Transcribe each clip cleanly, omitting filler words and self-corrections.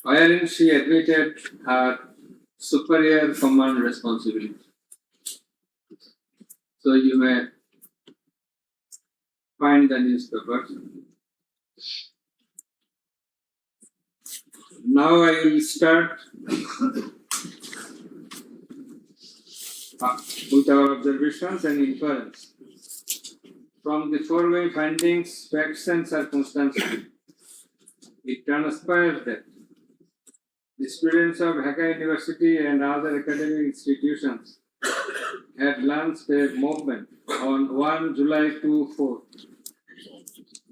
wherein she admitted her superior command responsibility. So you may find the newspaper. Now I will start with our observations and inference. From the foregoing findings, facts and circumstances, it transpires that the students of Dhaka University and other academic institutions had launched a movement on 1 July 2024,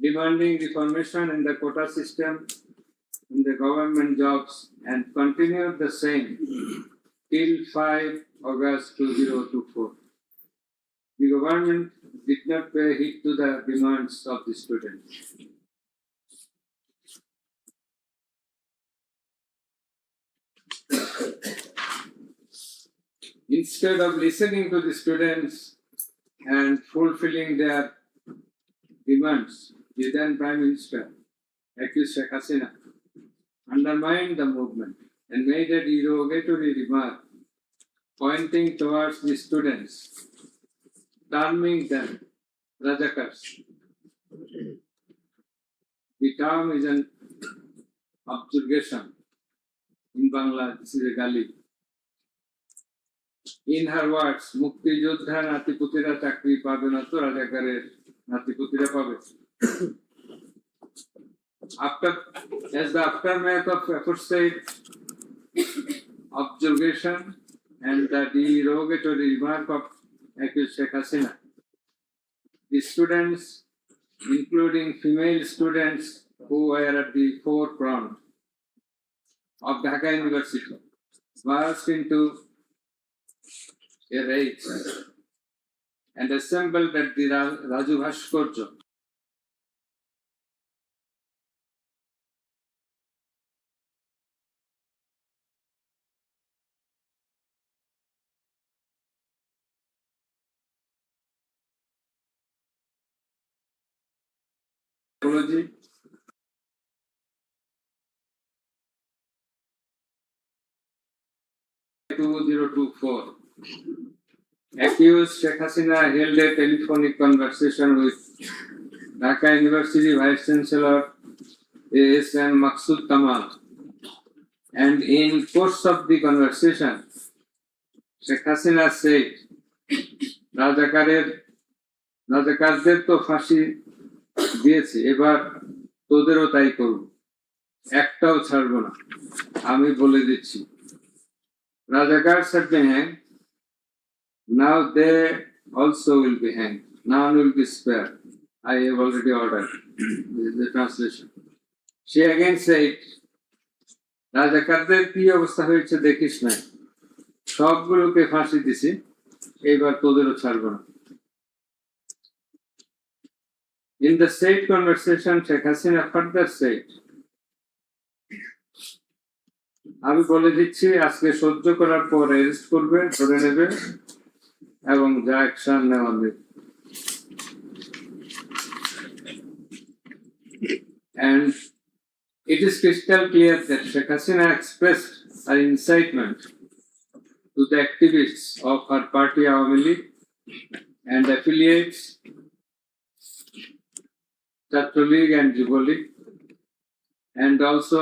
demanding reformation in the quota system in the government jobs and continued the same till 5 August 2024. The government did not pay heed to the demands of the students. Instead of listening to the students and fulfilling their demands, the then Prime Minister, accused Sheikh Hasina, undermined the movement and made a derogatory remark pointing towards the students, terming them Rajakars. The term is an objurgation. In Bangla, this is a gali. In her words, Mukti Jodha Natiputira Chakri Pabe na to Rajakare Natiputira Pabe. As the aftermath of aforesaid objurgation and the derogatory remark of accused Sheikh Hasina, the students, including female students who were at the forefront of Dhaka University, burst into a rage and assembled at the Raju Bhaskarya. Apology. Accused Sheikh Hasina held a telephonic conversation with Dhaka University Vice Chancellor A.S.M. Maksud Kamal, and in course of the conversation, Sheikh Hasina said, রাজাকারদের তো ফাঁসি দিয়েছি, এবার তোদেরও তাই করব, একটাও ছাড়বো না, আমি বলে দিচ্ছি। Rajakars have been hanged, now they also will be hanged, none will be spared. I have already ordered. This is the translation. She again said, রাজাকারদের কি অবস্থা হয়েছে দেখিস না, সবগুলোকে ফাঁসি দিছি, এবার তোদেরও ছাড়বো না। In the said conversation, Sheikh Hasina further said, আমি বলে দিচ্ছি আজকে সহ্য করার পর অ্যারেস্ট করবে, ধরে নেবে এবং যা অ্যাকশন নেওয়া নেবে। And it is crystal clear that Sheikh Hasina expressed her incitement to the activists of her party Awami League and affiliates Chhatro League and Jubo League, and also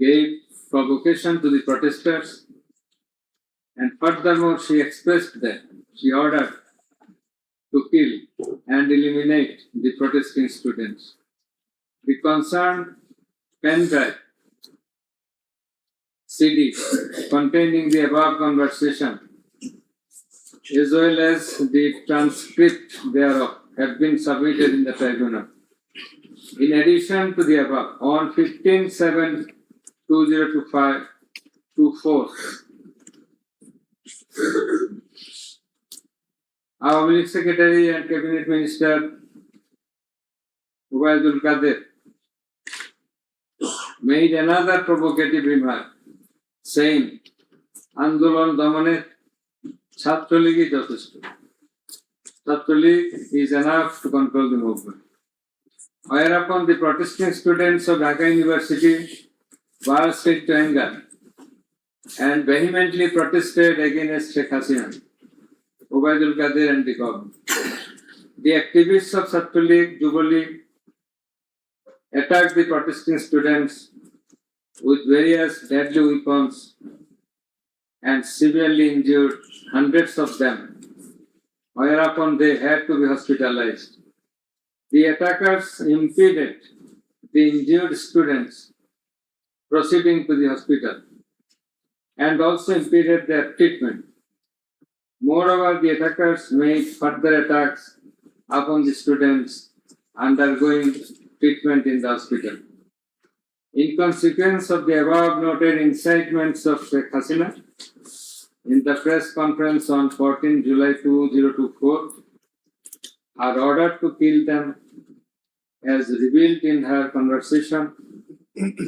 gave provocation to the protesters, and furthermore she expressed that she ordered to kill and eliminate the protesting students. The concerned pen drive CD containing the above conversation as well as the transcript thereof have been submitted in the tribunal. In addition to the above, on 15/7/2024, our League Secretary and Cabinet Minister Ubaidul Qadir made another provocative remark, saying, Andolon Damane Chhatro League is যথেষ্ট. Chhatro League is enough to control the movement. Whereupon the protesting students of Dhaka University burst into anger and vehemently protested against Sheikh Hasina, Ubaidul Qadir and the government. The activists of Chhatr League, Yuva League attacked the protesting students with various deadly weapons and severely injured hundreds of them, whereupon they had to be hospitalized. The attackers impeded the injured students proceeding to the hospital and also impeded their treatment. Moreover, the attackers made further attacks upon the students undergoing treatment in the hospital. In consequence of the above noted incitements of Sheikh Hasina, in the press conference on 14 July 2024, are ordered to kill them as revealed in her conversation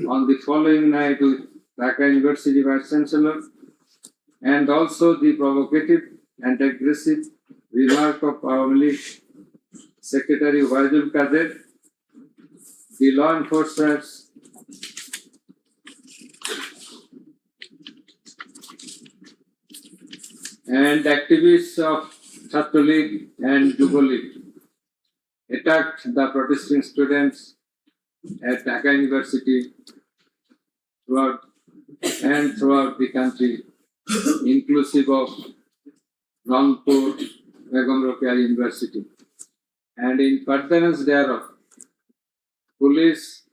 on the following night with Dhaka University Vice Chancellor, and also the provocative and aggressive remark of Awami League Secretary Ubaidul Qadir, the law enforcers and activists of Chhatr League and Yuva League attacked the protesting students at Dhaka University throughout the country, inclusive of Rangpur Begum Rokeya University. And in furtherance thereof, police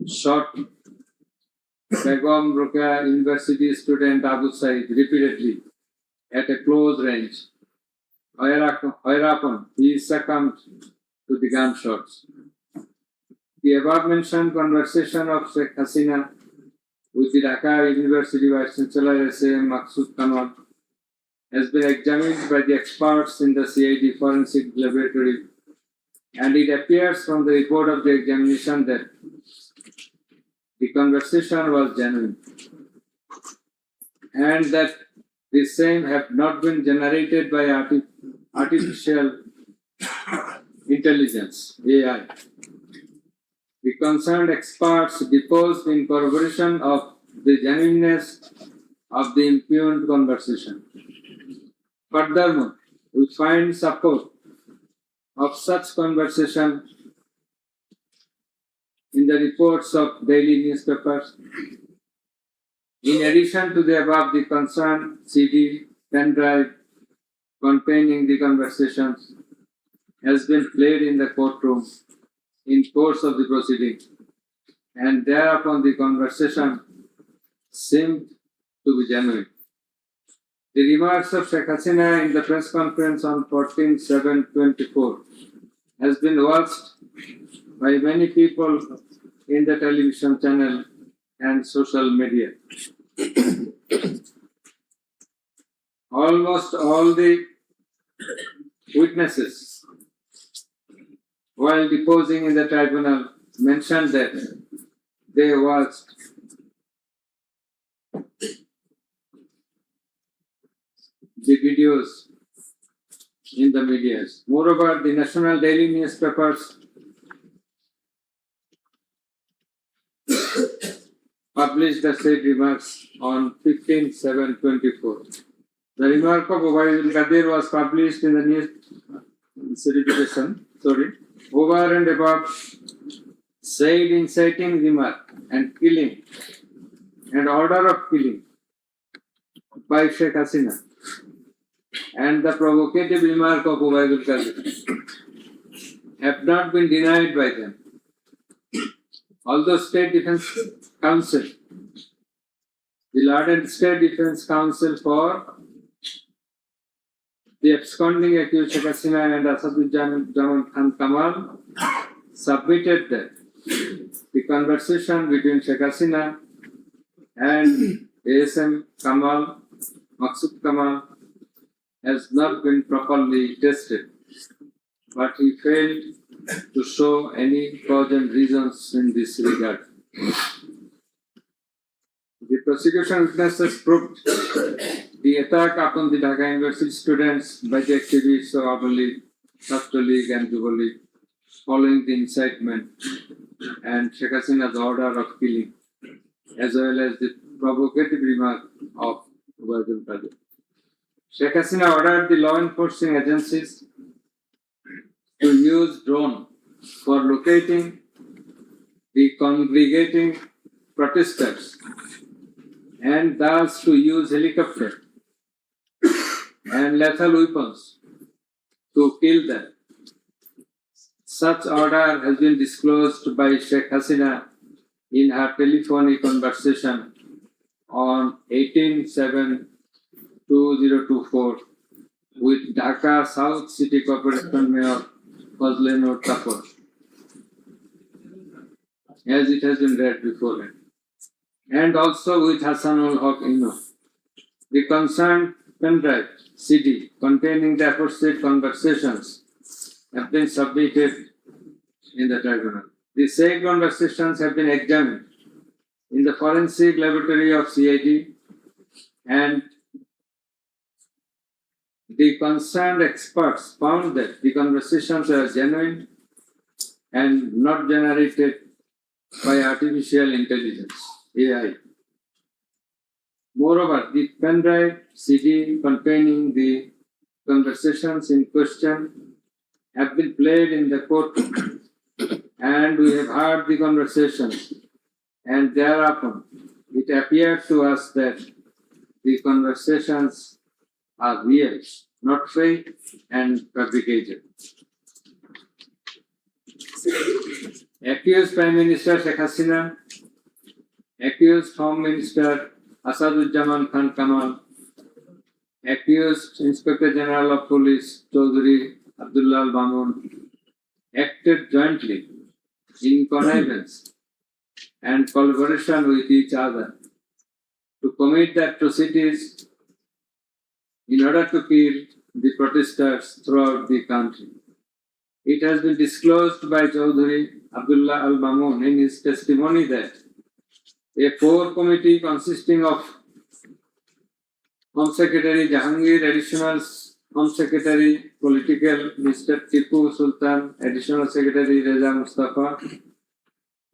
shot Begum Rokeya University student Abu Said repeatedly at a close range, whereupon he succumbed to the gunshots. The above mentioned conversation of Sheikh Hasina with the Dhaka University Vice Chancellor S.A.M. Maksud Kamal has been examined by the experts in the CID Forensic Laboratory, and it appears from the report of the examination that the conversation was genuine and that the same have not been generated by artificial intelligence, AI. The concerned experts deposed in corroboration of the genuineness of the impugned conversation. Furthermore, we find support of such conversation in the reports of daily newspapers. In addition to the above, the concerned CD pen drive containing the conversations has been played in the courtroom in course of the proceedings, and thereupon the conversation seemed to be genuine. The remarks of Sheikh Hasina in the press conference on 14/7/24 has been watched by many people in the television channel and social media. Almost all the witnesses, while deposing in the tribunal, mentioned that they watched the videos in the media. Moreover, the national daily newspapers published the said remarks on 15/7/24. The remark of Ubaidul Qadir was published in the news certification. Over and above said inciting remark and killing and order of killing by Sheikh Hasina and the provocative remark of Ubaidul Qadir have not been denied by them. Although State Defence Council, the Lord and State Defence Council for the absconding accused Sheikh Hasina and Asaduজ্জামান Khan Kamal submitted that the conversation between Sheikh Hasina and A.S.M. Kamal, Maksud Kamal, has not been properly tested, but he failed to show any cogent reasons in this regard. The prosecution witnesses proved the attack upon the Dhaka University students by the activists of Awami League, Chhatr League and Yuva League following the incitement and Sheikh Hasina's order of killing, as well as the provocative remark of Ubaidul Qadir. Sheikh Hasina ordered the law enforcing agencies to use drone for locating the congregating protesters and thus to use helicopter and lethal weapons to kill them. Such order has been disclosed by Sheikh Hasina in her telephonic conversation on 18/7/2024 with Dhaka South City Corporation Mayor Fazle Noor Tapor, as it has been read beforehand, and also with Hassanul Haq Ino. The concerned pendrive CD containing the aforesaid conversations have been submitted in the tribunal. The said conversations have been examined in the forensic laboratory of CID, and the concerned experts found that the conversations are genuine and not generated by artificial intelligence, AI. Moreover, the pendrive CD containing the conversations in question have been played in the courtroom, and we have heard the conversations, and thereupon it appeared to us that the conversations are real, not fake and fabricated. Accused Prime Minister Sheikh Hasina, accused Home Minister Asaduzzaman Khan Kamal, accused Inspector General of Police Chaudhry Abdullah Al Mamun acted jointly in connivance and collaboration with each other to commit the atrocities in order to kill the protesters throughout the country. It has been disclosed by Chaudhry Abdullah Al Mamun in his testimony that a core committee consisting of Home Secretary Jahangir, Additional Home Secretary Political Mr. Tipu Sultan, Additional Secretary Reza Mustafa,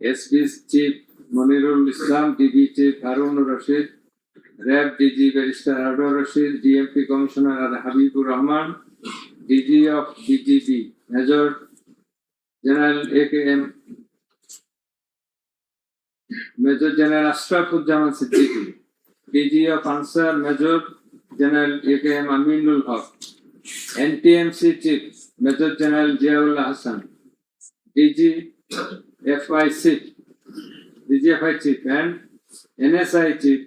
SP's Chief Monirul Islam, DB Chief Harun Rashid, RAB DG Barrister Harun Rashid, DMP Commissioner Habibur Rahman, DG of DGB Major General AKM Major General Ashrafuzzaman Siddiqui, DG of Ansar Major General AKM Aminul Haq, NTMC Chief Major General Ziaullah Hassan, DGFI Chief and NSI Chief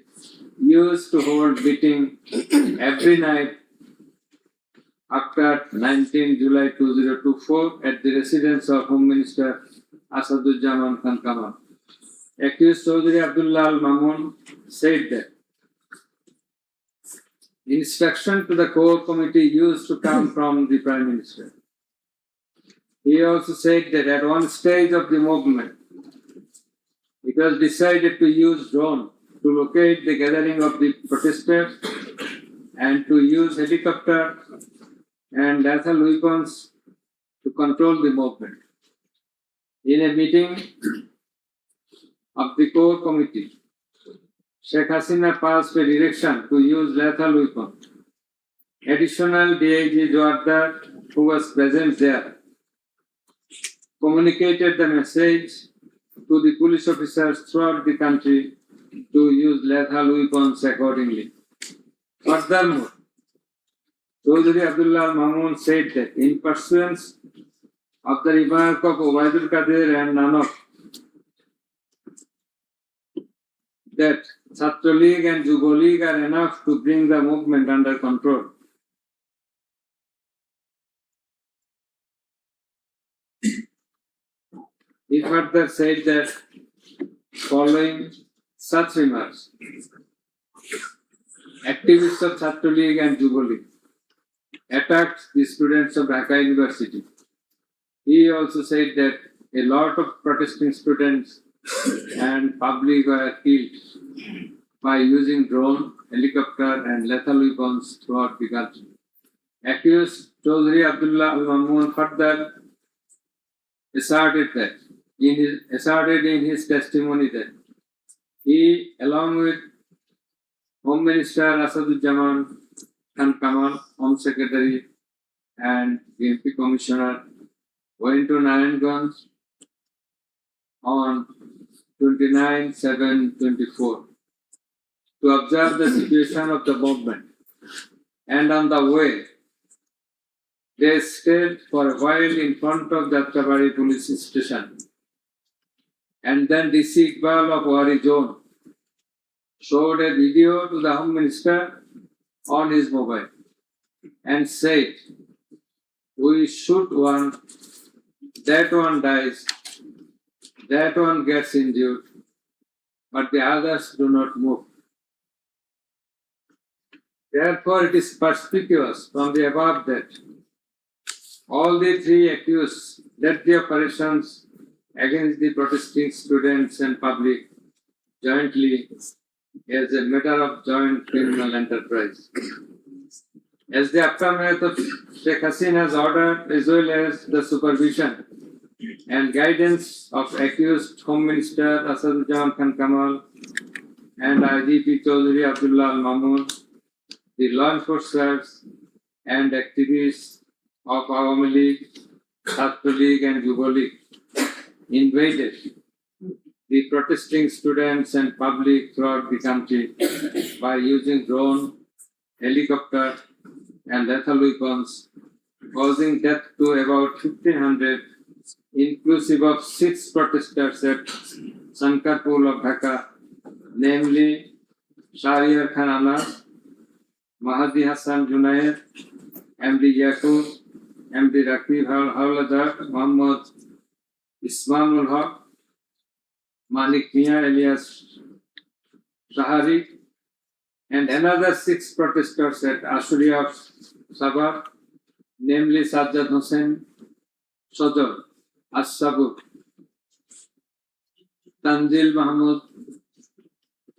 used to hold meeting every night after 19 July 2024 at the residence of Home Minister Asaduzzaman Khan Kamal. Accused Chaudhry Abdullah Al Mamun said that instruction to the core committee used to come from the Prime Minister. He also said that at one stage of the movement, it was decided to use drone to locate the gathering of the protesters and to use helicopter and lethal weapons to control the movement. In a meeting of the core committee, Sheikh Hasina passed a direction to use lethal weapon. Additional DIG Joardar, who was present there, communicated the message to the police officers throughout the country to use lethal weapons accordingly. Furthermore, Chaudhry Abdullah Al Mamun said that in pursuance of the remark of Ubaidul Qadir and Nanak that Chhatra League and Yuva League are enough to bring the movement under control. He further said that following such remarks, activists of Chhatra League and Yuva League attacked the students of Dhaka University. He also said that a lot of protesting students and public were killed by using drone, helicopter and lethal weapons throughout the country. Accused Chaudhry Abdullah Al Mamun further asserted in his testimony that he, along with Home Minister Asaduzzaman Khan Kamal, Home Secretary and BNP Commissioner, went to Narayanganj on 29/7/24 to observe the situation of the movement. And on the way, they stayed for a while in front of Jatrabari police station. And then DC Iqbal of Wari Zone showed a video to the Home Minister on his mobile and said, "We shoot one, that one dies, that one gets injured, but the others do not move." Therefore, it is perspicuous from the above that all the three accused led the operations against the protesting students and public jointly as a matter of joint criminal enterprise. As the aftermath of Sheikh Hasina's order, as well as the supervision and guidance of accused Home Minister Asaduzzaman Khan Kamal and IGP Chaudhry Abdullah Al Mamun, the law enforcers and activists of Awami League, Chhatra League and Yuva League invaded the protesting students and public throughout the country by using drone, helicopter and lethal weapons, causing death to about 1,500, inclusive of 6 protesters at Sankarpur of Dhaka, namely Shahriar Khan Anas, Mahdi Hassan Junaid, MD Yaqub, MD Raqib Hawladar, Muhammad Ismail Haq, Malik Mia alias Shahari, and another 6 protesters at Ashuria of Sabah, namely Sajjad Hussain, Sodor, As-Sabur, Tanzil Mahmud,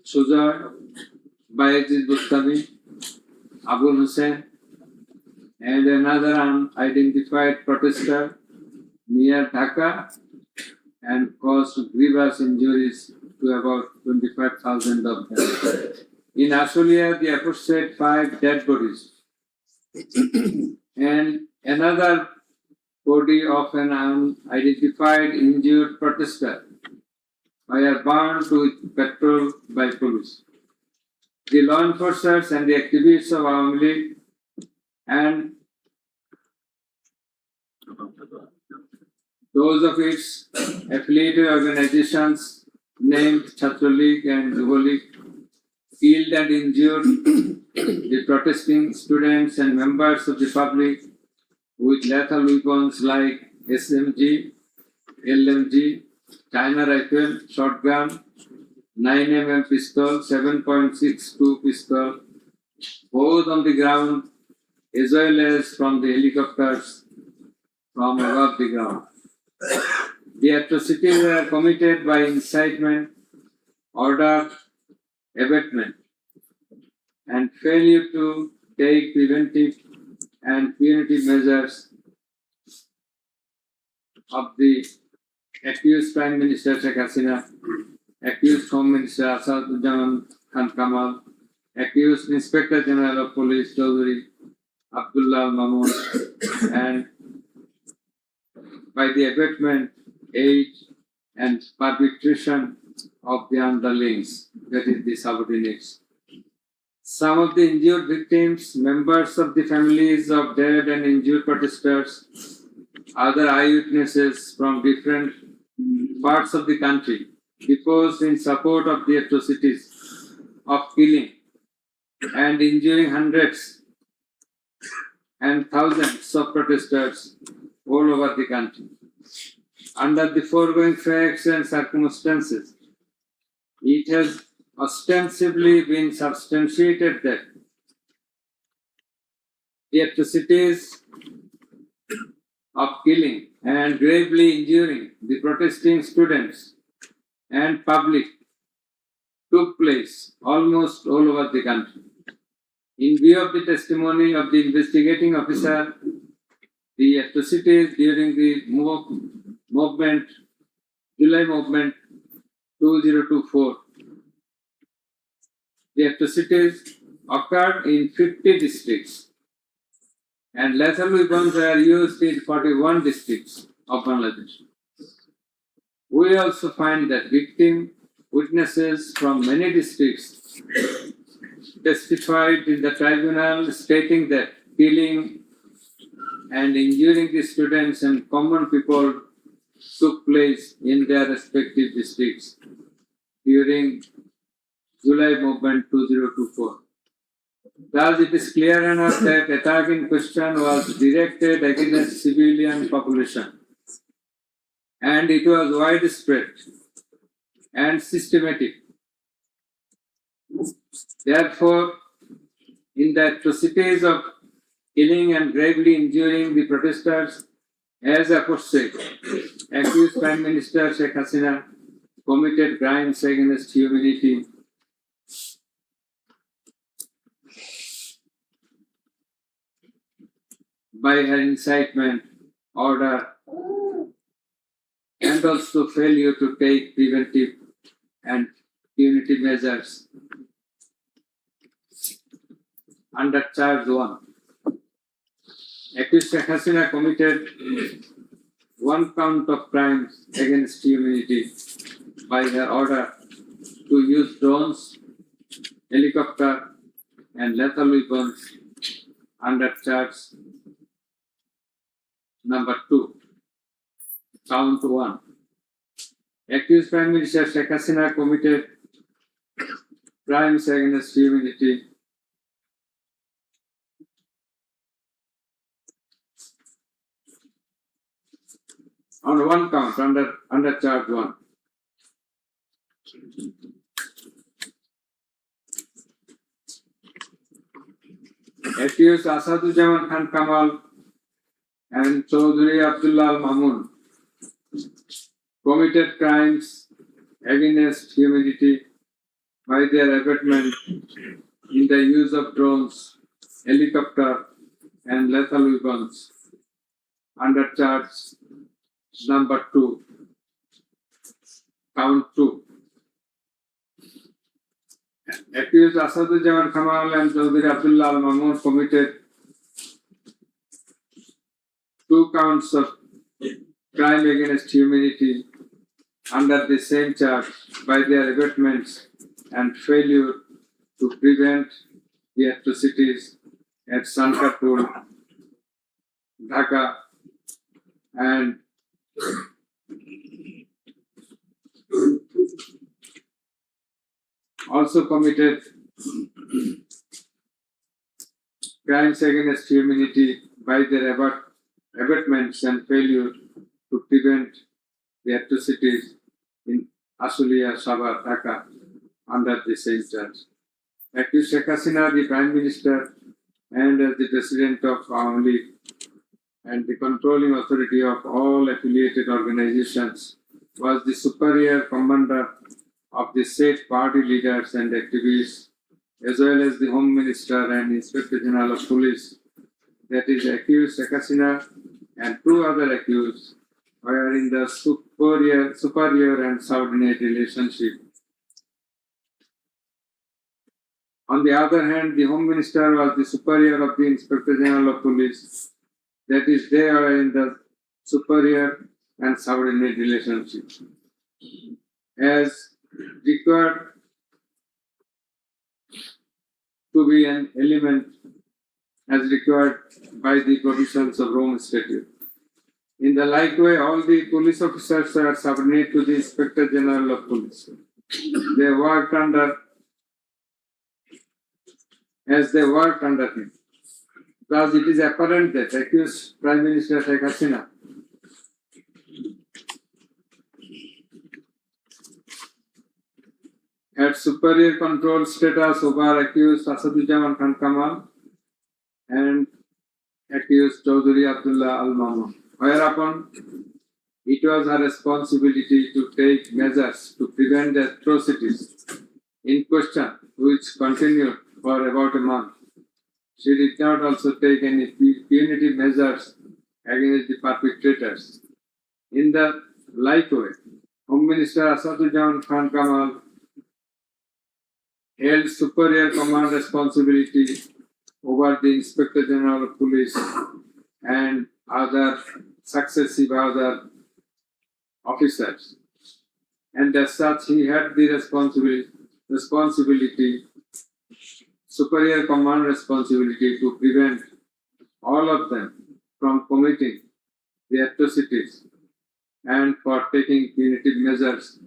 Sujar, Bayezid Bustami, Abul Hussain, and another unidentified protester near Dhaka, and caused grievous injuries to about 25,000 of them. In Ashulia, the aforesaid 5 dead bodies and another body of an unidentified injured protester were burned with petrol by police. The law enforcers and the activists of Awami League and those of its affiliated organizations named Chhatra League and Yuva League killed and injured the protesting students and members of the public with lethal weapons like SMG, LMG, China rifle, shotgun, 9mm pistol, 7.62 pistol, both on the ground as well as from the helicopters from above the ground. The atrocities were committed by incitement, order, abatement, and failure to take preventive and punitive measures of the accused Prime Minister Sheikh Hasina, accused Home Minister Asaduzzaman Khan Kamal, accused Inspector General of Police Chaudhry Abdullah Al Mamun, and by the abatement, aid, and perpetration of the underlings, that is, the subordinates. Some of the injured victims, members of the families of dead and injured protesters, other eyewitnesses from different parts of the country, deposed in support of the atrocities of killing and injuring hundreds and thousands of protesters all over the country. Under the foregoing facts and circumstances, it has ostensibly been substantiated that the atrocities of killing and gravely injuring the protesting students and public took place almost all over the country. In view of the testimony of the investigating officer, the atrocities during the movement, July movement 2024. The atrocities occurred in 50 districts and lethal weapons were used in 41 districts of Bangladesh. We also find that victim witnesses from many districts testified in the tribunal stating that killing and injuring the students and common people took place in their respective districts during July movement 2024. Thus, it is clear enough that attack in question was directed against civilian population and it was widespread and systematic. Therefore, in the atrocities of killing and gravely injuring the protesters, as aforesaid, accused Prime Minister Sheikh Hasina committed crimes against humanity by her incitement, order, and also failure to take preventive and punitive measures. Under charge 1, accused Sheikh Hasina committed one count of crimes against humanity by her order to use drones, helicopter, and lethal weapons. Under charge number 2, count 1. Accused Prime Minister Sheikh Hasina committed crimes against humanity on one count under charge 1. Accused Asadujaman Khan Kamal and Chaudhry Abdullah Al Mamun committed crimes against humanity by their abetment in the use of drones, helicopter, and lethal weapons. Under charge number 2, count 2. Accused Asadujaman Kamal and Chaudhry Abdullah Al Mamun committed 2 counts of crime against humanity under the same charge by their abetments and failure to prevent the atrocities at Sankarpur, Dhaka, and also committed crimes against humanity by their abetments and failure to prevent the atrocities in Ashulia, Sabha, Dhaka under the same charge. Accused Sheikh Hasina, the Prime Minister and as the President of Awami League and the controlling authority of all affiliated organizations, was the superior commander of the said party leaders and activists, as well as the Home Minister and Inspector General of Police, that is accused Sheikh Hasina and 2 other accused were in the superior and subordinate relationship. On the other hand, the Home Minister was the superior of the Inspector General of Police, that is, they are in the superior and subordinate relationship. As required to be an element as required by the provisions of Rome Statute. In the like way, all the police officers are subordinate to the Inspector General of Police. They worked under him. Thus, it is apparent that accused Prime Minister Sheikh Hasina had superior control status over accused Asadujaman Khan Kamal and accused Chaudhry Abdullah Al Mamun, whereupon it was her responsibility to take measures to prevent the atrocities in question, which continued for about a month. She did not also take any punitive measures against the perpetrators. In the like way, Home Minister Asaduzzaman Khan Kamal held superior command responsibility over the Inspector General of Police and other successive other officers. And as such, he had the responsibility, superior command responsibility to prevent all of them from committing the atrocities and for taking punitive measures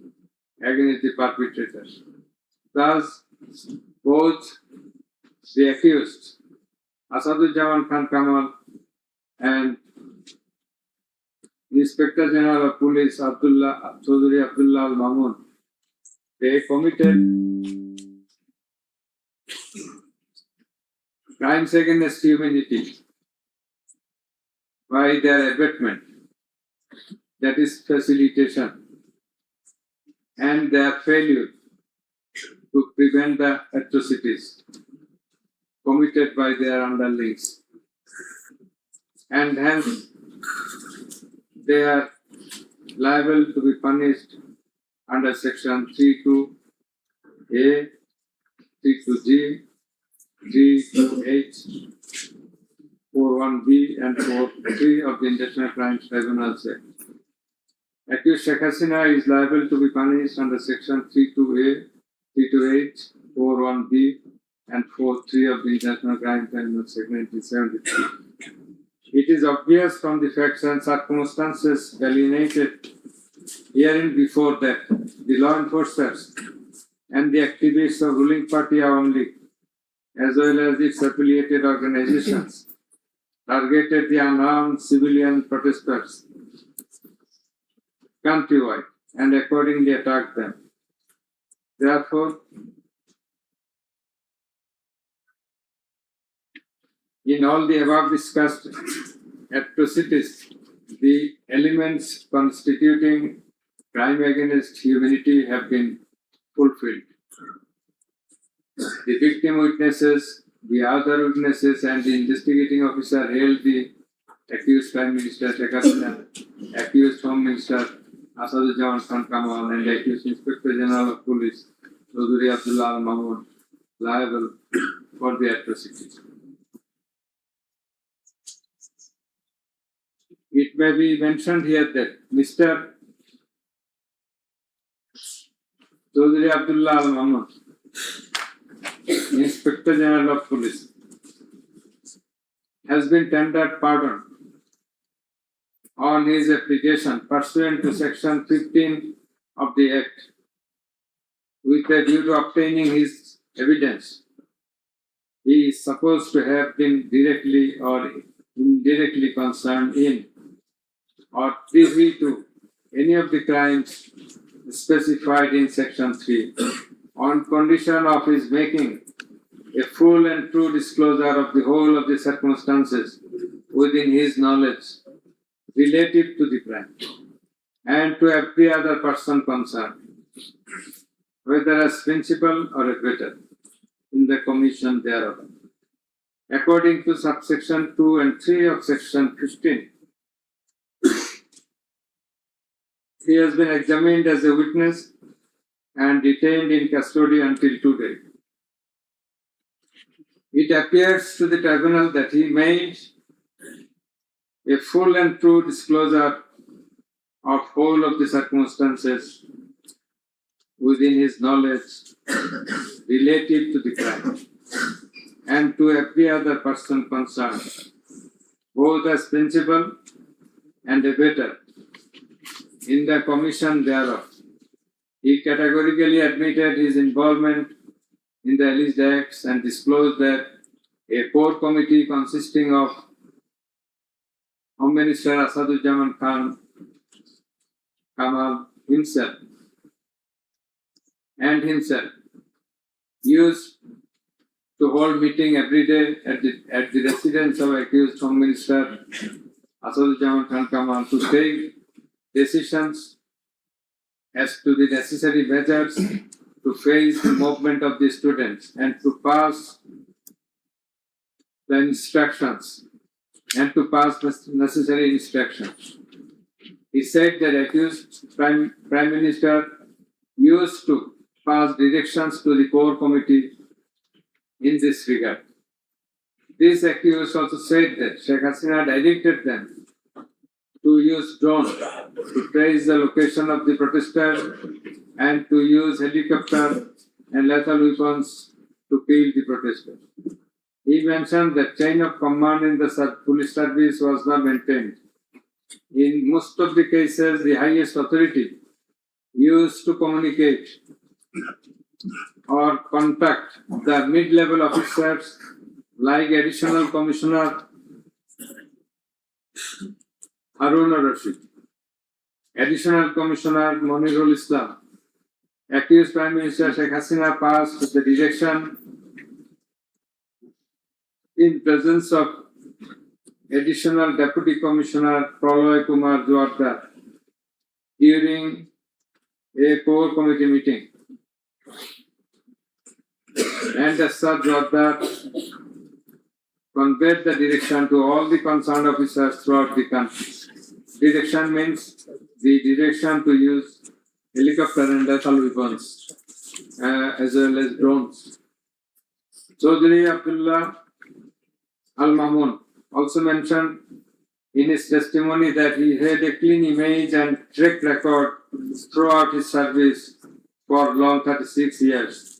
against the perpetrators. Thus, both the accused, Asaduzzaman Khan Kamal, and Inspector General of Police Chaudhry Abdullah Al Mamun, they committed crimes against humanity by their abatement, that is facilitation, and their failure to prevent the atrocities committed by their underlings. And hence, they are liable to be punished under section 32A, 32G, 32H, 41B, and 43 of the International Crimes Tribunals Act. Accused Sheikh Hasina is liable to be punished under section 32A, 32H, 41B, and 43 of the International Crimes Tribunals Act 1973. It is obvious from the facts and circumstances delineated herein before that the law enforcers and the activists of ruling party Awami League, as well as its affiliated organizations, targeted the unarmed civilian protesters countrywide and accordingly attacked them. Therefore, in all the above discussed atrocities, the elements constituting crime against humanity have been fulfilled. The victim witnesses, the other witnesses, and the investigating officer held the accused Prime Minister Sheikh Hasina, accused Home Minister Asaduzzaman Khan Kamal, and the accused Inspector General of Police Chaudhry Abdullah Al Mamun liable for the atrocities. It may be mentioned here that Mr. Chaudhry Abdullah Al Mamun, Inspector General of Police, has been tendered pardon on his application pursuant to section 15 of the Act with a view to obtaining his evidence. He is supposed to have been directly or indirectly concerned in or privy to any of the crimes specified in section 3 on condition of his making a full and true disclosure of the whole of the circumstances within his knowledge relative to the crime and to every other person concerned, whether as principal or abettor in the commission thereof. According to subsection 2 and 3 of section 15, he has been examined as a witness and detained in custody until today. It appears to the tribunal that he made a full and true disclosure of whole of the circumstances within his knowledge relative to the crime and to every other person concerned, both as principal and abettor in the commission thereof. He categorically admitted his involvement in the alleged acts and disclosed that a core committee consisting of Home Minister Asaduzzaman Khan Kamal himself used to hold meeting every day at the residence of accused Home Minister Asaduzzaman Khan Kamal to take decisions as to the necessary measures to face the movement of the students and to pass the instructions and to pass the necessary instructions. He said that accused Prime Minister used to pass directions to the core committee in this regard. This accused also said that Sheikh Hasina directed them to use drones to trace the location of the protesters and to use helicopter and lethal weapons to kill the protesters. He mentioned that chain of command in the police service was not maintained. In most of the cases, the highest authority used to communicate or contact the mid-level officers like Additional Commissioner Harun Rashid, Additional Commissioner Monirul Islam. Accused Prime Minister Sheikh Hasina passed the direction in presence of Additional Deputy Commissioner Praloy Kumar Jawardar during a core committee meeting. And as such, Jawardar conveyed the direction to all the concerned officers throughout the country. Direction means the direction to use helicopter and lethal weapons as well as drones. Chaudhry Abdullah Al Mamun also mentioned in his testimony that he had a clean image and track record throughout his service for long 36 years.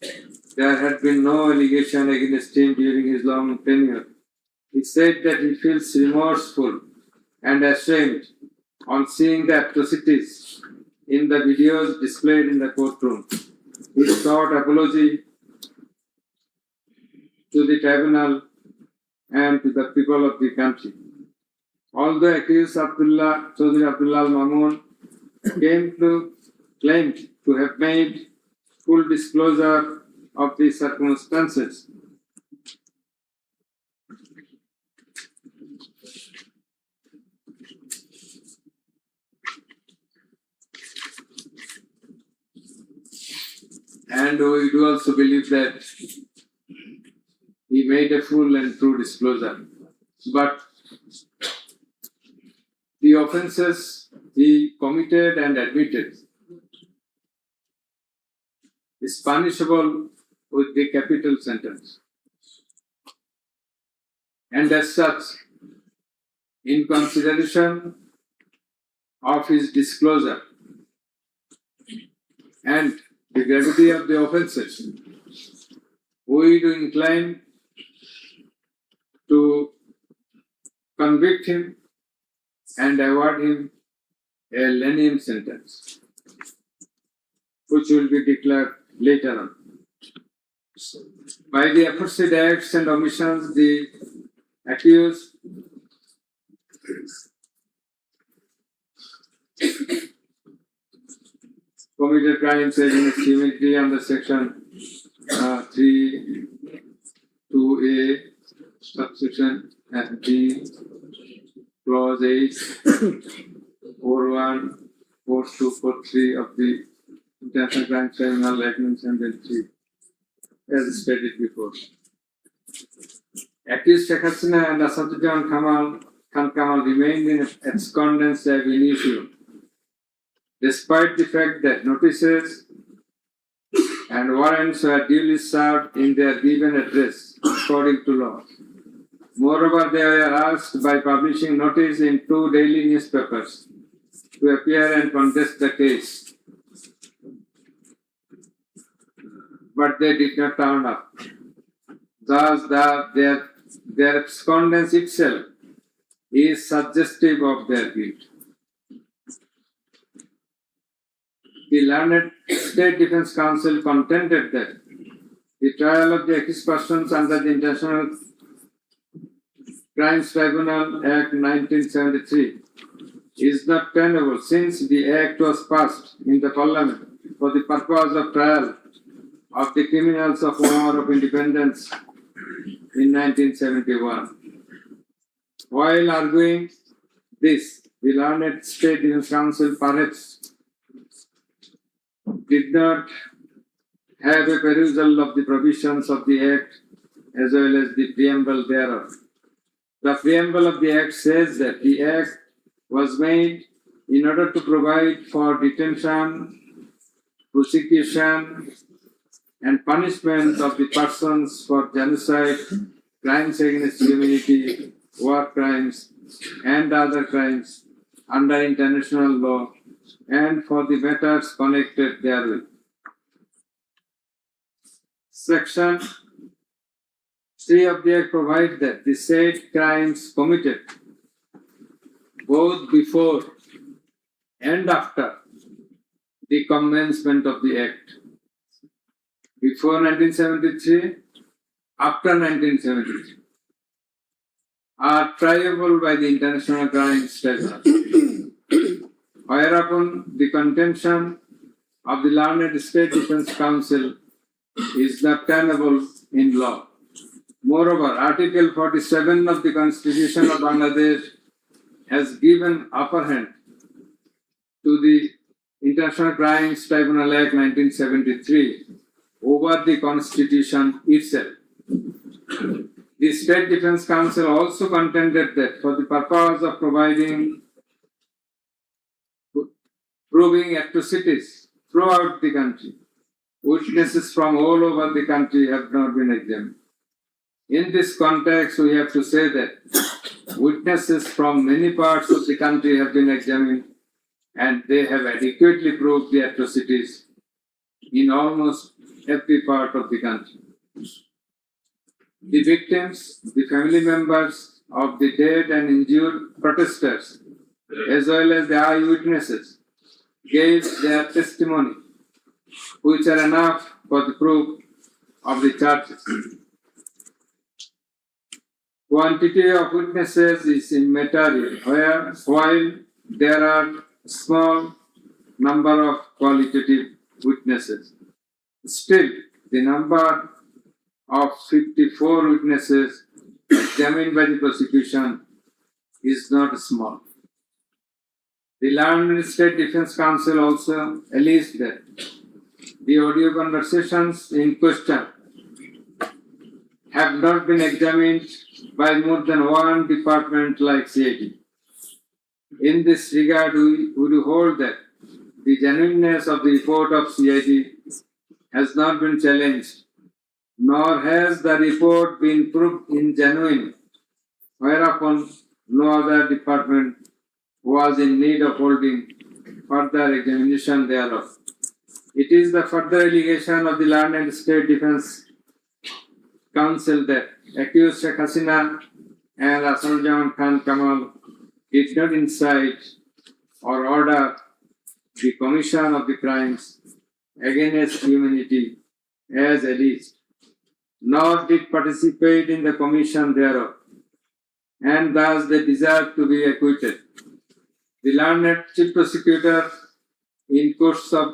There had been no allegation against him during his long tenure. He said that he feels remorseful and ashamed on seeing the atrocities in the videos displayed in the courtroom. He sought apology to the tribunal and to the people of the country. Although accused Chaudhry Abdullah Al Mamun claimed to have made full disclosure of the circumstances, and we do also believe that he made a full and true disclosure. But the offences he committed and admitted is punishable with the capital sentence. And as such, in consideration of his disclosure and the gravity of the offences, we do incline to convict him and award him a lenient sentence, which will be declared later on. By the aforesaid acts and omissions, the accused committed crimes against humanity under section 3(2)(a) subsection D clause 8 4(1) 4(2) 4(3) of the International Crime Tribunal Act 1973, as stated before. Accused Sheikh Hasina and Asaduddin Khan Kamal remained in abscondence ab initio, despite the fact that notices and warrants were duly served in their given address according to law. Moreover, they were asked by publishing notice in 2 daily newspapers to appear and contest the case, but they did not turn up. Thus, their abscondence itself is suggestive of their guilt. The learned State Defence Council contended that the trial of the accused persons under the International Crimes Tribunal Act 1973 is not tenable, since the Act was passed in the Parliament for the purpose of trial of the criminals of War of Independence in 1971. While arguing this, the learned State Defence Council perhaps did not have a perusal of the provisions of the Act as well as the preamble thereof. The preamble of the Act says that the Act was made in order to provide for detention, prosecution, and punishment of the persons for genocide, crimes against humanity, war crimes, and other crimes under international law, and for the matters connected therewith. Section 3 of the Act provides that the said crimes committed both before and after the commencement of the Act, before 1973, after 1973, are triable by the International Crimes Tribunal, whereupon the contention of the learned State Defence Council is not tenable in law. Moreover, Article 47 of the Constitution of Bangladesh has given upper hand to the International Crimes Tribunal Act 1973 over the Constitution itself. The State Defence Council also contended that for the purpose of proving atrocities throughout the country, witnesses from all over the country have not been examined. In this context, we have to say that witnesses from many parts of the country have been examined and they have adequately proved the atrocities in almost every part of the country. The victims, the family members of the dead and injured protesters, as well as the eyewitnesses, gave their testimony, which are enough for the proof of the charges. Quantity of witnesses is immaterial, while there are small number of qualitative witnesses. Still, the number of 54 witnesses examined by the prosecution is not small. The Learned State Defence Council also alleged that the audio conversations in question have not been examined by more than one department like CID. In this regard, we would hold that the genuineness of the report of CID has not been challenged, nor has the report been proved ingenuine, whereupon no other department was in need of holding further examination thereof. It is the further allegation of the Learned State Defence Council that accused Sheikh Hasina and Asaduzzahman Khan Kamal did not incite or order the commission of the crimes against humanity as alleged, nor did participate in the commission thereof, and thus they deserve to be acquitted. The Learned Chief Prosecutor, in course of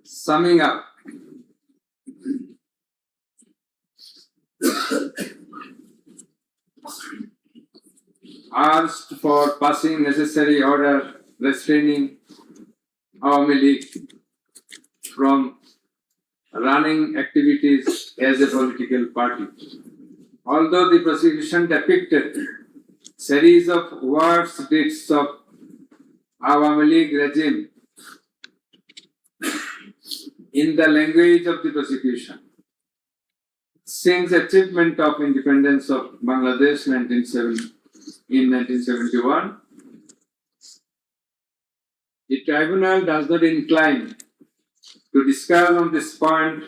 summing up, asked for passing necessary order restraining Awami League from running activities as a political party. Although the prosecution depicted series of words deeds of Awami League regime in the language of the prosecution, since achievement of independence of Bangladesh in 1971, the tribunal does not incline to discuss on this point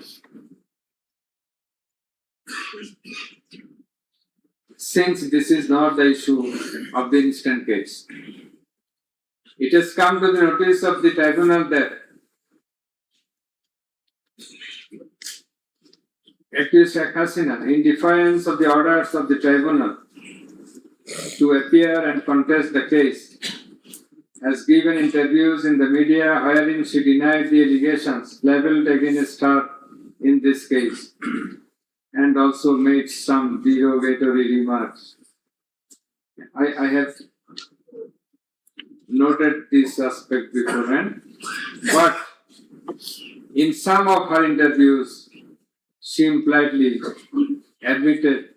since this is not the issue of the instant case. It has come to the notice of the tribunal that accused Sheikh Hasina, in defiance of the orders of the tribunal to appear and contest the case, has given interviews in the media wherein she denied the allegations leveled against her in this case and also made some derogatory remarks. I have noted this aspect beforehand, but in some of her interviews, she impliedly admitted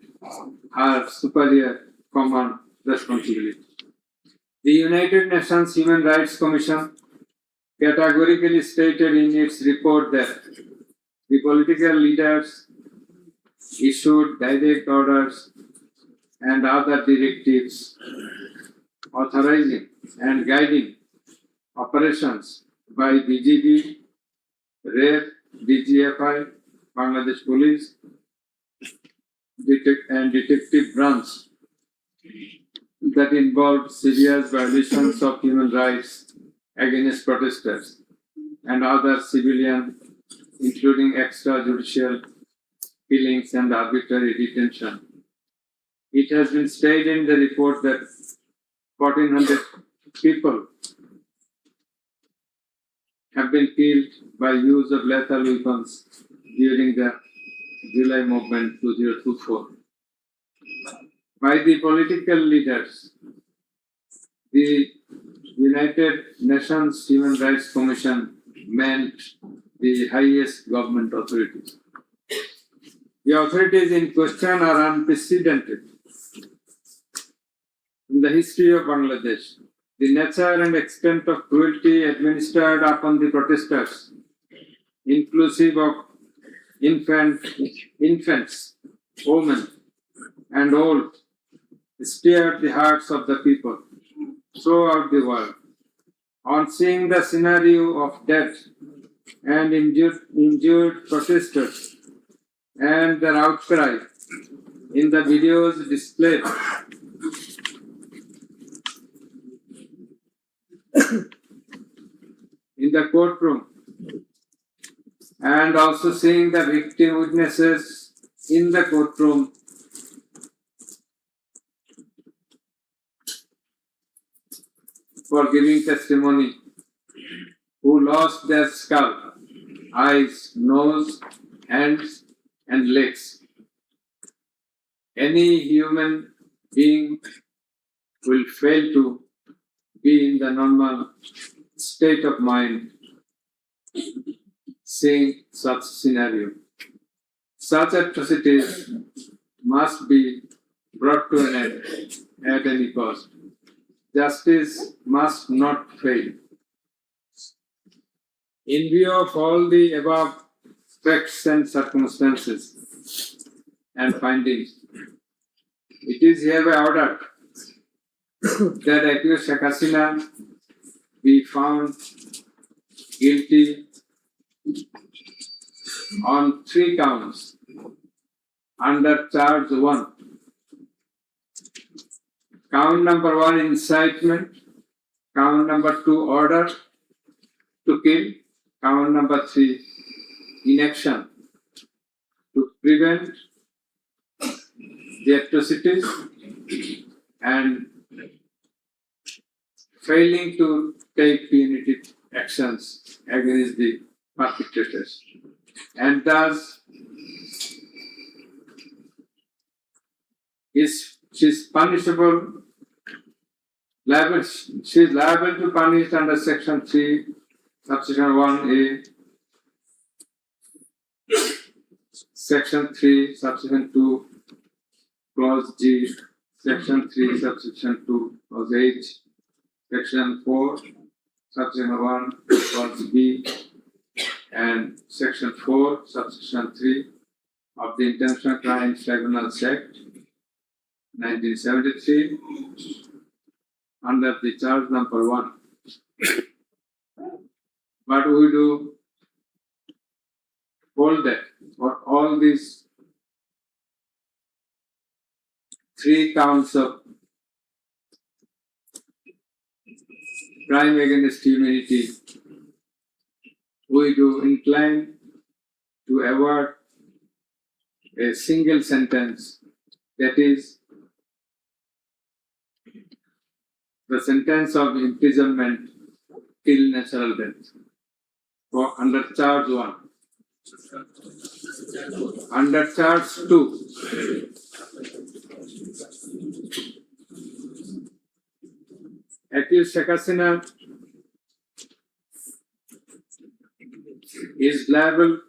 her superior common responsibility. The United Nations Human Rights Commission categorically stated in its report that the political leaders issued direct orders and other directives authorizing and guiding operations by BGB, RAF, DGFI, Bangladesh Police, and Detective Branch that involved serious violations of human rights against protesters and other civilians, including extrajudicial killings and arbitrary detention. It has been stated in the report that 1,400 people have been killed by use of lethal weapons during the July movement 2024. By the political leaders, the United Nations Human Rights Commission meant the highest government authorities. The authorities in question are unprecedented in the history of Bangladesh. The nature and extent of cruelty administered upon the protesters, inclusive of infants, women, and old, stirred the hearts of the people throughout the world. On seeing the scenario of death and injured protesters and their outcry in the videos displayed in the courtroom, and also seeing the victim witnesses in the courtroom, for giving testimony, who lost their scalp, eyes, nose, hands, and legs. Any human being will fail to be in the normal state of mind seeing such scenario. Such atrocities must be brought to an end at any cost. Justice must not fail. In view of all the above facts and circumstances and findings, it is hereby ordered that accused Sheikh Hasina be found guilty on 3 counts under charge 1. Count number 1, incitement. Count number 2, order to kill. Count number 3, inaction to prevent the atrocities and failing to take punitive actions against the perpetrators. And thus, she is punishable. She is liable to punish under Section 3, Subsection 1A, Section 3, Subsection 2, Clause G, Section 3, Subsection 2, Clause H, Section 4, Subsection 1, Clause B, and Section 4, Subsection 3 of the Intentional Crimes Tribunals Act 1973 under the charge number 1. But we do hold that for all these 3 counts of crime against humanity, we do incline to award a single sentence, that is, the sentence of imprisonment till natural death for under charge 1. Under charge 2, accused Sheikh Hasina is liable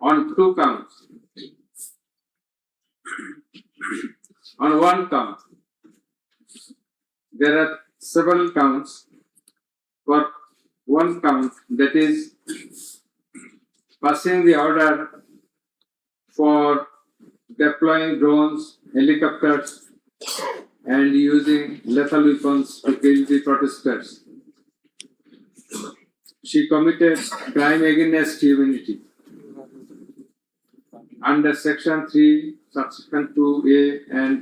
on 2 counts. on one count. There are several counts for one count, that is passing the order for deploying drones, helicopters, and using lethal weapons to kill the protesters. She committed crime against humanity under Section 3, Subsection 2A and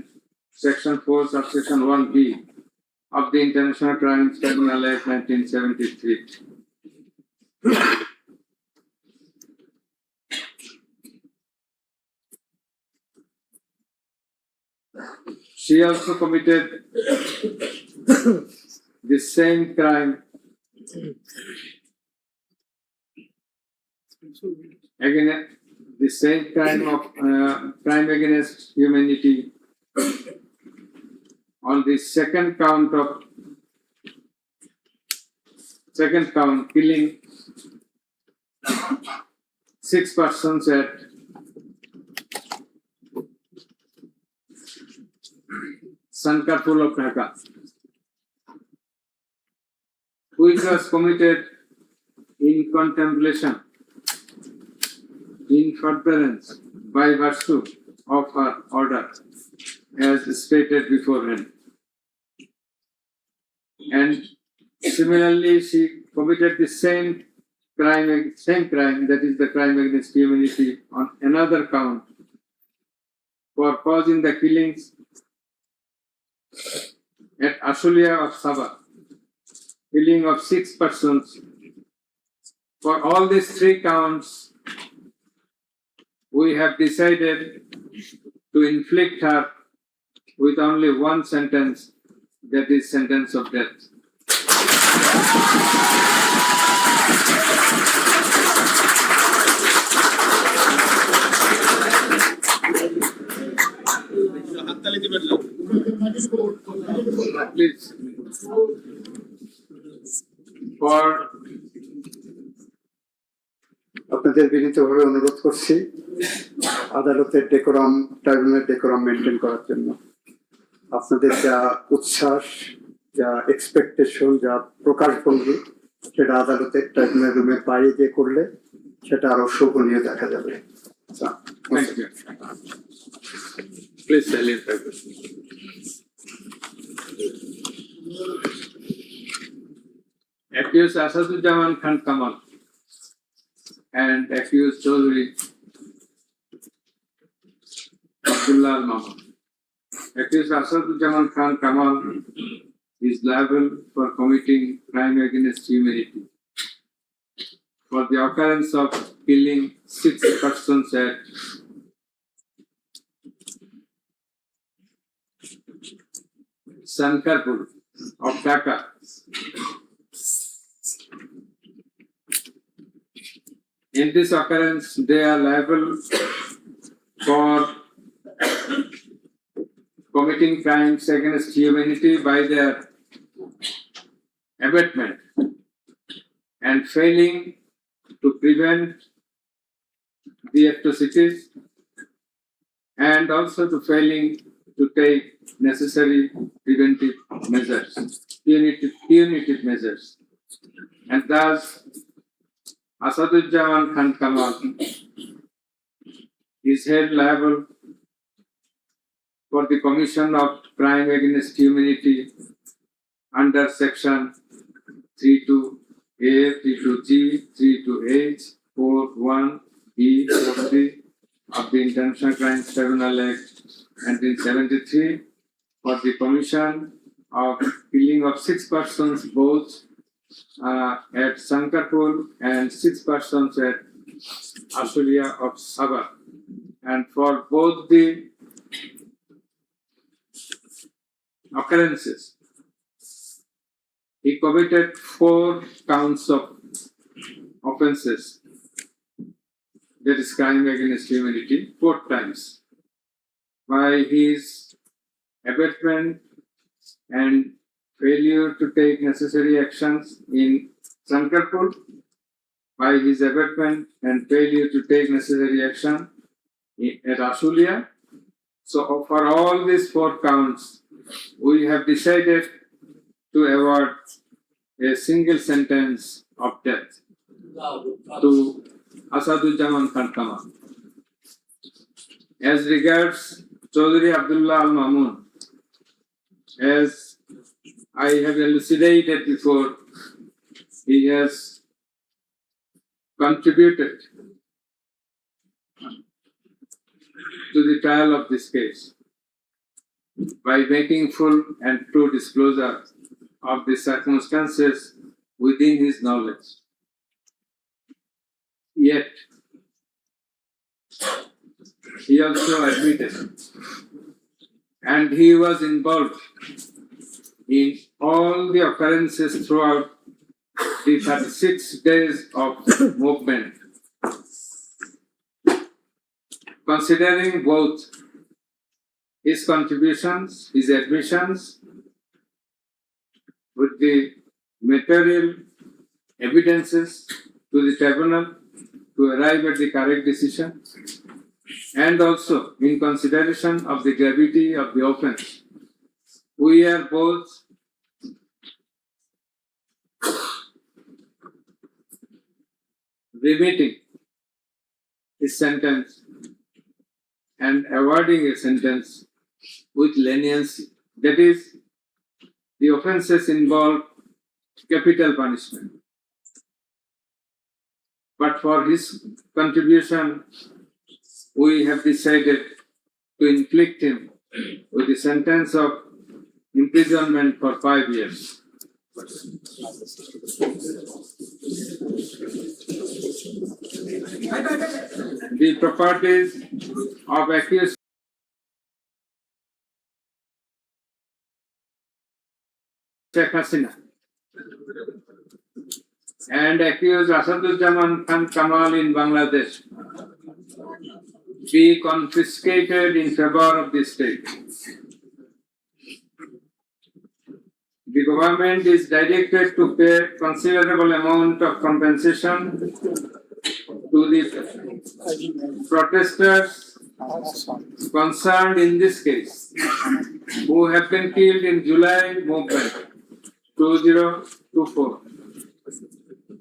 Section 4, Subsection 1B of the International Crimes Tribunal Act 1973. She also committed the same crime against the same crime of crime against humanity on the second count, killing 6 persons at Sankarpur of Dhaka, which was committed in contemplation, in furtherance, by virtue of her order, as stated beforehand. And similarly, she committed the same crime, that is the crime against humanity, on another count for causing the killings at Ashulia of Sabah, killing of 6 persons. For all these 3 counts, we have decided to inflict her with only one sentence, that is sentence of death. Please, for আপনাদের বিনীতভাবে অনুরোধ করছি আদালতের ট্রাইব্যুনালের decorum maintain করার জন্য। আপনাদের যা উচ্ছ্বাস, যা এক্সপেকটেশন, যা প্রকাশভঙ্গি, সেটা আদালতের ট্রাইব্যুনাল রুমের বাইরে গিয়ে করলে সেটা আরো শোভনীয় দেখা যাবে। thank you. Please silence. Accused Asaduzzaman Khan Kamal and accused Chaudhry Abdullah Al Mahmood. Accused Asaduzzaman Khan Kamal is liable for committing crime against humanity for the occurrence of killing 6 persons at Sankarpur of Dhaka. In this occurrence, they are liable for committing crimes against humanity by their abatement and failing to prevent the atrocities, and also to failing to take necessary preventive measures, punitive measures. And thus, Asaduzzaman Khan Kamal is held liable for the commission of crime against humanity under Section 32A, 32G, 32H, 41E, 43 of the International Crimes Tribunal Act 1973 for the commission of killing of 6 persons both at Sankarpur and 6 persons at Ashulia of Sabah. And for both the occurrences, he committed 4 counts of offenses, that is crime against humanity, 4 times, by his abatement and failure to take necessary actions in Sankarpur, by his abatement and failure to take necessary action at Ashulia, So for all these 4 counts, we have decided to award a single sentence of death to Asaduzzaman Khan Kamal. As regards Chaudhry Abdullah Al Mamun, as I have elucidated before, he has contributed to the trial of this case by making full and true disclosure of the circumstances within his knowledge. Yet, he also admitted, and he was involved in all the occurrences throughout the 36 days of movement. Considering both his contributions, his admissions, with the material evidences to the tribunal to arrive at the correct decision, and also in consideration of the gravity of the offence, we are both remitting his sentence and awarding a sentence with leniency. That is, the offences involve capital punishment. But for his contribution, we have decided to inflict him with a sentence of imprisonment for 5 years. The properties of accused Sheikh Hasina and accused Asaduzzaman Khan Kamal in Bangladesh be confiscated in favor of the state. The government is directed to pay considerable amount of compensation to the protesters concerned in this case, who have been killed in July movement 2024,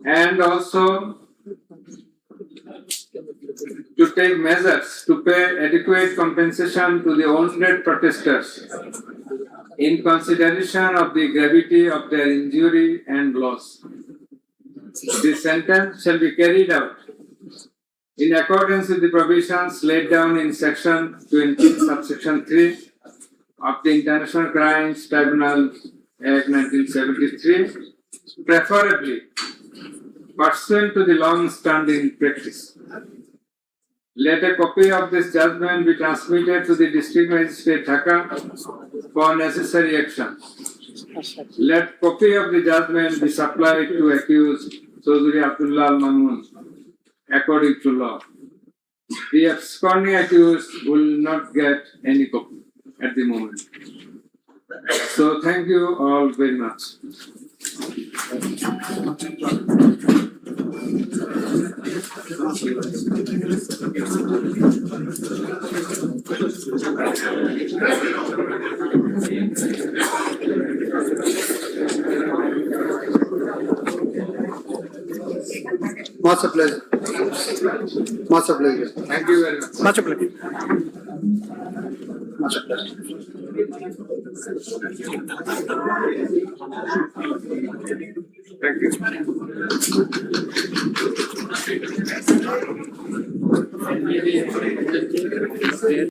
and also to take measures to pay adequate compensation to the wounded protesters in consideration of the gravity of their injury and loss. The sentence shall be carried out in accordance with the provisions laid down in section 20, subsection 3 of the International Crimes Tribunal Act 1973, preferably pursuant to the long-standing practice. Let a copy of this judgment be transmitted to the District Magistrate Dhaka for necessary action. Let copy of the judgment be supplied to accused Chaudhry Abdullah Al Mamun according to law. The absconding accused will not get any copy at the moment. So thank you all very much. Much a pleasure. Much a pleasure. Thank you very much. Much a pleasure. Much a pleasure. Thank you.